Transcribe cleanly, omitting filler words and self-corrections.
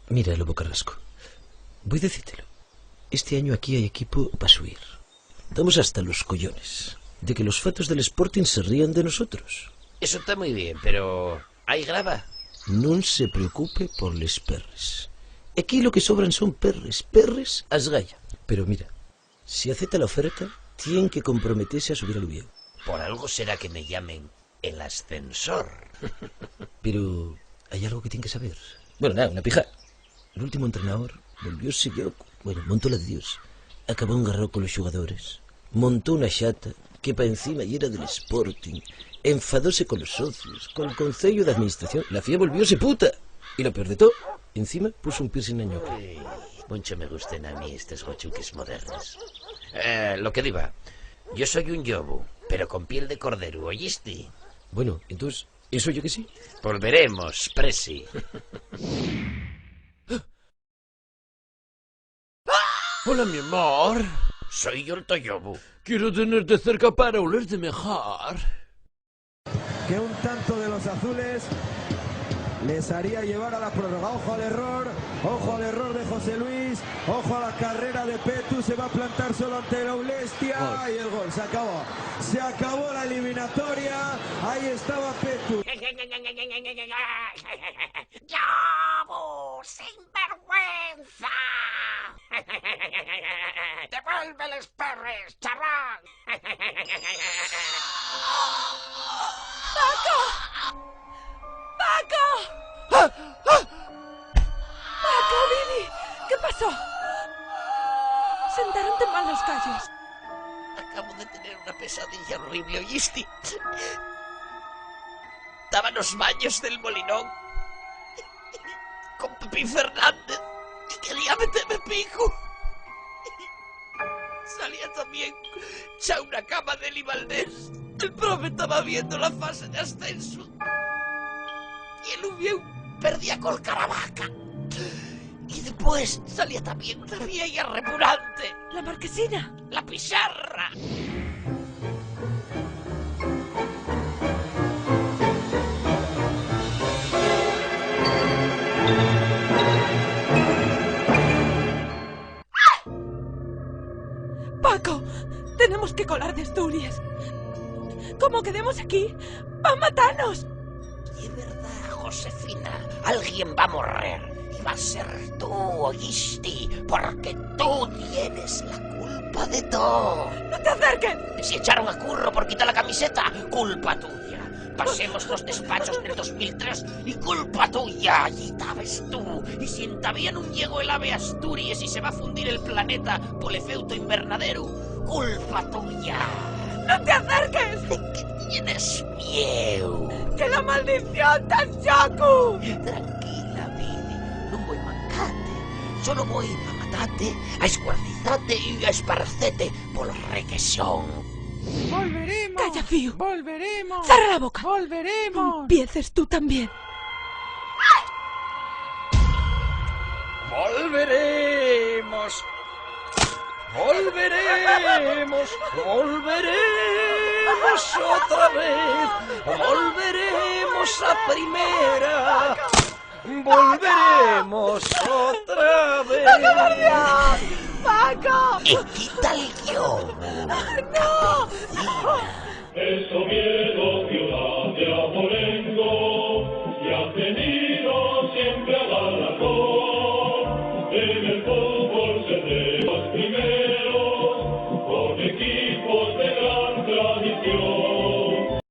Mira, Lobo Carrasco, voy a decírtelo. Este año aquí hay equipo para subir. Estamos hasta los collones de que los fatos del Sporting se rían de nosotros. Eso está muy bien, pero... ¿hay grava? Non se preocupe por les perres. Aquí lo que sobran son perres as galla. Pero mira, si acepta la oferta, tiene que comprometerse a subir al Ubieu. Por algo será que me llamen el ascensor. Pero hay algo que tiene que saber. Bueno, nada, una pija. El último entrenador volvióse loco. Bueno, montó la de Dios. Acabó engarrado con los jugadores. Montó una chata que pa' encima y era del Sporting. Enfadóse con los socios, con el concello de administración. La FIA volvióse puta. Y lo peor de todo, encima puso un piercing na ñoca. Mucho me gusten a mí estos gochuques modernos. Lo que diga, yo soy un yobu, pero con piel de cordero, ¿oíste? Bueno, entonces, ¿eso yo que sí? Volveremos, Presi. Hola, mi amor. Soy yo el Toyobu. Quiero tenerte cerca para olerte mejor. Que un tanto de los azules les haría llevar a la prórroga. Ojo al error de José Luis, ojo a la carrera de Petu, se va a plantar solo ante la Ulestia y el gol, se acabó la eliminatoria, ahí estaba Petu. ¡Yobu, sinvergüenza! ¡Devuélveles perres, charrán! ¡Paco! ¡Paco, Billy! ¿Qué pasó? Sentaronte mal los callos. Acabo de tener una pesadilla horrible, ¿oíste? Estaba en los baños del Molinón con Pepín Fernández y quería meterme pico. Salía también Chaura Cama de Eli Valdés. El profe estaba viendo la fase de ascenso y el Ubieu perdía con Caravaca. Y después salía también una vieja repurante. La marquesina. La pizarra. ¡Paco! Tenemos que colar de Asturias. Como quedemos aquí, ¡van a matarnos! Y es verdad, Josefina, alguien va a morrer. Y va a ser tú, ¿oíste? Porque tú tienes la culpa de todo. ¡No te acerques! Si echaron a Curro por quitar la camiseta, culpa tuya. Pasemos los despachos en el 2003 y culpa tuya. Allí estabas tú. Y si todavía no llegó el ave a Asturias y se va a fundir el planeta por efecto invernadero, culpa tuya. ¡No te acerques! ¿De qué tienes miedo? ¡Que la maldición tan choco! Tranquila, Billy. No voy a mancarte. Solo voy a matarte, a escuartizarte y a esparcete por la requesión. ¡Volveremos! ¡Calla, Fío! ¡Volveremos! ¡Cierra la boca! ¡Volveremos! Empieces tú también. ¡Volveremos! ¡Volveremos! ¡Volveremos otra vez! ¡Volveremos a primera! ¡Volveremos otra vez! ¡Paco! Y quita el guión. ¡No! Es Oviedo, ciudad de Abolengo, y ha tenido siempre a galardón. En el fútbol se de los primeros, con equipos de gran tradición.